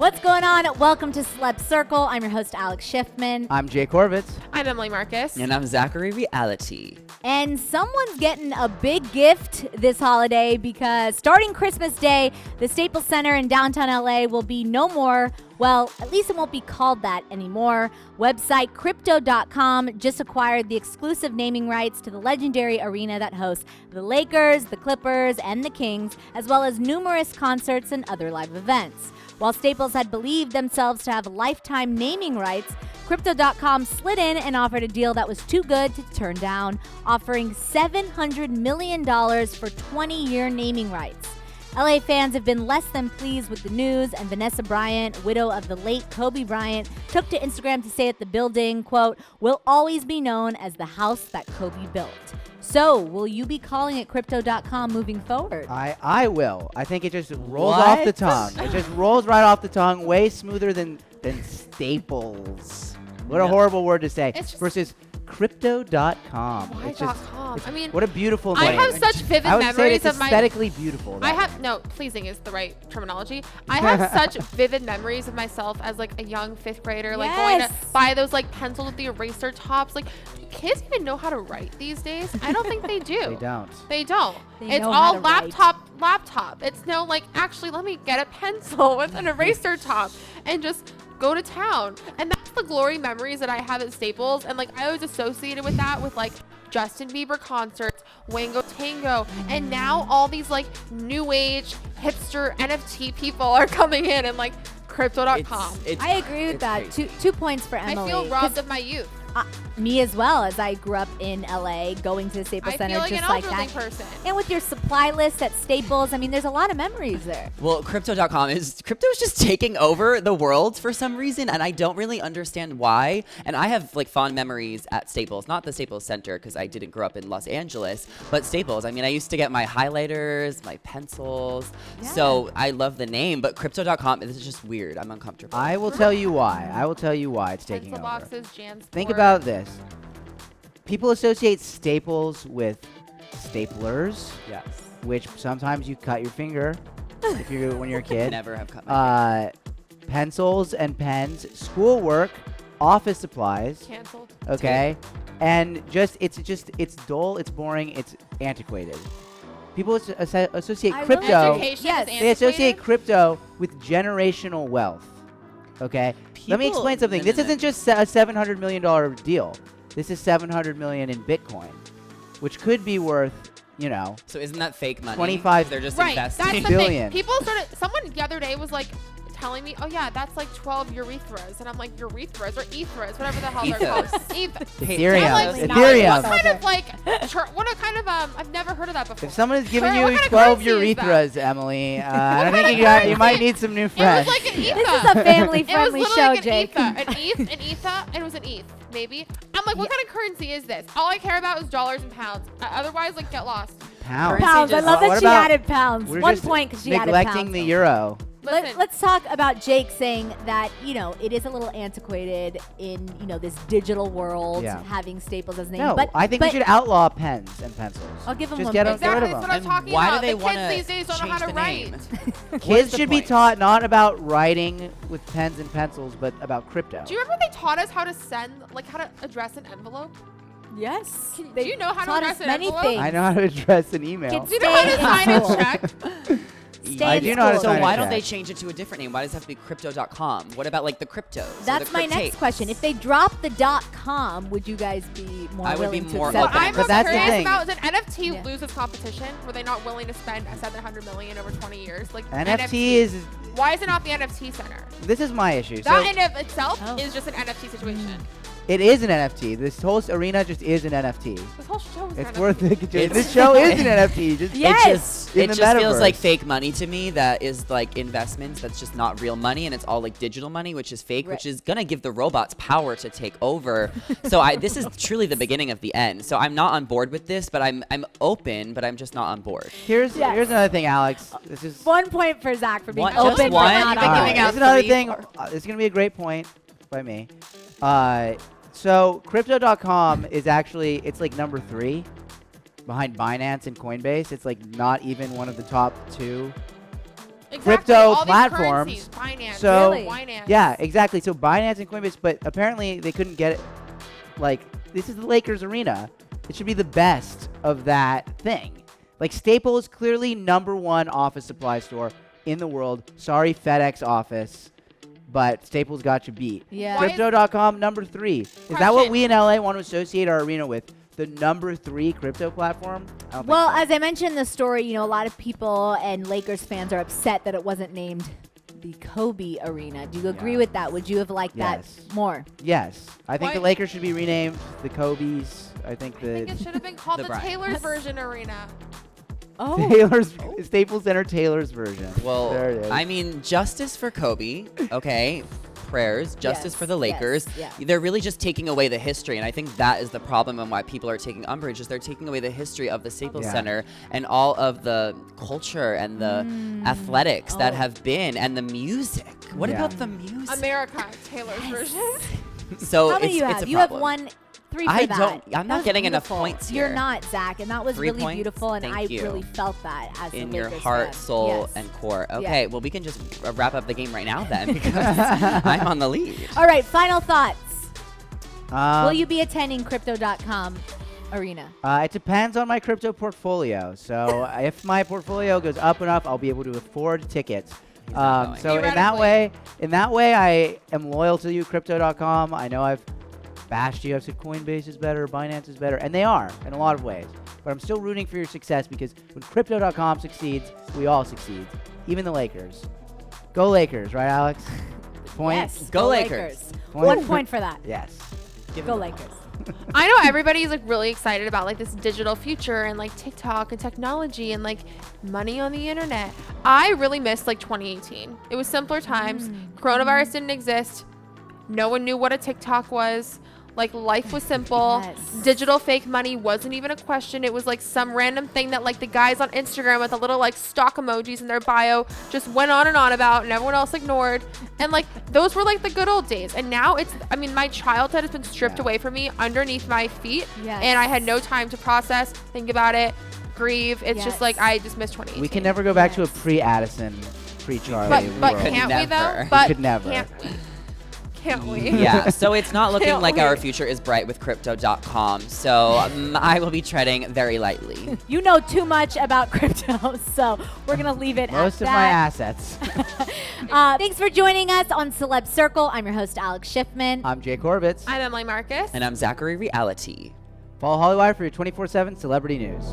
What's going on? Welcome to Celeb Circle. I'm your host, Alex Schiffman. I'm Jay Korvitz. I'm Emily Marcus. And I'm Zachary Reality. And someone's getting a big gift this holiday because starting Christmas Day, the Staples Center in downtown LA will be no more. Well, at least it won't be called that anymore. Website Crypto.com just acquired the exclusive naming rights to the legendary arena that hosts the Lakers, the Clippers, and the Kings, as well as numerous concerts and other live events. While Staples had believed themselves to have lifetime naming rights, Crypto.com slid in and offered a deal that was too good to turn down, offering $700 million for 20-year naming rights. LA fans have been less than pleased with the news, and Vanessa Bryant, widow of the late Kobe Bryant, took to Instagram to say that the building, quote, will always be known as the house that Kobe built. So, will you be calling it Crypto.com moving forward? I will. I think it just rolls off the tongue. It just rolls right off the tongue, way smoother than Staples. What a horrible word to say. Versus Crypto.com. Why It's just, .com? I mean, what a beautiful I name. have such vivid I would say memories it's of my. aesthetically beautiful. Pleasing is the right terminology. I have such vivid memories of myself as like a young fifth grader, like going to buy those like pencils with the eraser tops. Like, do kids even know how to write these days? I don't think they do. They don't. They don't. They It's know how all to write. laptop. It's no like, actually, let me get a pencil with an eraser top and just go to town. And that's the glory memories that I have at Staples. And like, I was associated with that with like Justin Bieber concerts, Wango Tango, and now all these like new age hipster NFT people are coming in and like Crypto.com. I agree with that. Two points for Emily. I feel robbed of my youth. Me as well, as I grew up in LA, going to the Staples Center I feel like just an like elderly that. person. And with your supply list at Staples, I mean, there's a lot of memories there. Well, Crypto.com is just taking over the world for some reason, and I don't really understand why. And I have like fond memories at Staples, not the Staples Center because I didn't grow up in Los Angeles, but Staples. I mean, I used to get my highlighters, my pencils. Yeah. So I love the name, but Crypto.com is just weird. I'm uncomfortable. I will tell you why. It's taking Pencil over. boxes, jams. Think about this. People associate Staples with staplers, Yes. which sometimes you cut your finger when you're a kid. Never have cut my Pencils and pens, schoolwork, office supplies. Canceled. Okay, and it's dull, it's boring, it's antiquated. People associate I will- crypto. Education Yes. is They associate antiquated. crypto with generational wealth. Okay, let me People- explain something. no, This no, no. isn't just a $700 million deal. This is $700 million in Bitcoin, which could be worth, So isn't that fake money? 25 They're just Right, investing. that's the billion. thing. People someone the other day was like telling me, oh yeah, that's like 12 urethras. And I'm like, urethras or ethras, whatever the hell they're called. Ethereum. I'm like, Ethereum. what kind of like, I've never heard of that before. If someone is giving Sure, you what kind of 12 currency is that? urethras, Emily, I What think kind you of might currency? need some new It friends. was like an ether. This is a family-friendly It was literally show, like Jake. an ether, and it was an ETH, maybe. I'm like, what kind of currency is this? All I care about is dollars and pounds. Otherwise, like, get lost. Pounds. Pounds. I just- love What that she about- added pounds. We're 1 just point because she added neglecting pounds. the euro. Listen, Let's talk about Jake saying that, it is a little antiquated in, this digital world, Yeah. having Staples as a name. No, but I think we but should outlaw pens and pencils. I'll give 'em Just one get point. rid exactly, of that's what them. I'm talking why about. do they The want kids to these days don't know how change to the write. name? Kids the should be point? taught not about writing with pens and pencils, but about crypto. Do you remember they taught us how to how to address an envelope? yes. Do They you know how to taught address us an many envelope? things. I know how to address an email. Kids Do you know how to Stay in sign a school. check? Stay I in do know how to school. sign So a why don't check. they change it to a different name? Why does it have to be Crypto.com? What about like the cryptos? or That's the my next cryptates? question. If they drop the .com, would you guys be more I would be willing to more accept What open. that? I'm But that's the curious thing. about is an NFT Yeah. loses competition? Were they not willing to spend $700 million over 20 years? Like NFT is. Why is it not the NFT center? This is my issue. So That in of itself Oh. is just an NFT situation. it is an NFT. This whole arena just is an NFT. This whole show is It's an worth NFT. it. This show is an NFT. Just Yes. in It the just feels metaverse. like fake money to me. That is like investments. That's just not real money, and it's all like digital money, which is fake, which is gonna give the robots power to take over. So this is truly the beginning of the end. So I'm not on board with this, but I'm open, but I'm just not on board. Here's Yes. here's another thing, Alex. This is 1 point for Zach for being One- open. just but one? not You've been on giving board. out Here's another three thing. for- It's gonna be a great point by me. So Crypto.com is actually it's like number 3 behind Binance and Coinbase. It's like not even one of the top 2 Exactly. All crypto these platforms. currencies, Binance, So Really? Binance. yeah, exactly. So Binance and Coinbase, but apparently they couldn't get it. Like, this is the Lakers arena. It should be the best of that thing. Like, Staples, clearly #1 office supply store in the world. Sorry, FedEx office, but Staples got you beat. Yeah. Why is- Crypto.com, #3. Is that what Question. we in LA want to associate our arena with? The #3 crypto platform? I don't Well, think so. as I mentioned in the story, a lot of people and Lakers fans are upset that it wasn't named the Kobe Arena. Do you agree Yeah. with that? Would you have liked Yes. that more? Yes. I think Why- the Lakers should be renamed the Kobe's. I think I think it the should have been called The the Bryants. Taylor's version arena. Oh. Taylor's Staples Center Taylor's version. Well, there it is. I mean, justice for Kobe, okay? Prayers, justice Yes, for the Lakers. yes, yeah. They're really just taking away the history, and I think that is the problem and why people are taking umbrage is they're taking away the history of the Staples Yeah. Center and all of the culture and the athletics that Oh. have been and the music. What Yeah. about the music? America, Taylor's version. So How many it's, you it's have? a You have problem. 3 for I that. don't- I'm That not was getting enough beautiful. points You're here. not, Zach, and that was 3 really points? beautiful, and Thank I you. really felt that as a In your Lakers heart, fan. soul, Yes. and core. Yeah. Okay, well, we can just wrap up the game right now then because I'm on the lead. All right, final thoughts. Um, Will you be attending Crypto.com Arena? It depends on my crypto portfolio. So if my portfolio goes up enough, I'll be able to afford tickets. He's not going. So Theoretically. in that way, I am loyal to you, Crypto.com. I know I've bashed you. I've said Coinbase is better, Binance is better, and they are in a lot of ways. But I'm still rooting for your success because when Crypto.com succeeds, we all succeed, even the Lakers. Go Lakers, right, Alex? Point. Yes. Go Lakers. Point. 1 point for that. Yes. Give Go him- Lakers. I know everybody's like really excited about like this digital future and like TikTok and technology and like money on the internet. I really missed like 2018. It was simpler times. Coronavirus didn't exist. No one knew what a TikTok was. Like life was simple. Yes. Digital fake money wasn't even a question. It was like some random thing that like the guys on Instagram with the little like stock emojis in their bio just went on and on about and everyone else ignored. And like those were like the good old days. And now my childhood has been stripped away from me underneath my feet. Yes. And I had no time to process, think about it, grieve. It's Yes. just like I just missed 2018. We can never go back to a Yes. pre-Addison, pre-Charlie But world. could can't we never. though? But could never. Can't we? Can't we? Yeah, so it's not looking Can't like our wait. future is bright with Crypto.com. So I will be treading very lightly. You know too much about crypto, so we're going to leave it Most at of my that. assets. Thanks for joining us on Celeb Circle. I'm your host, Alex Schiffman. I'm Jay Corbett. I'm Emily Marcus. And I'm Zachary Reality. Follow Hollywire for your 24/7 celebrity news.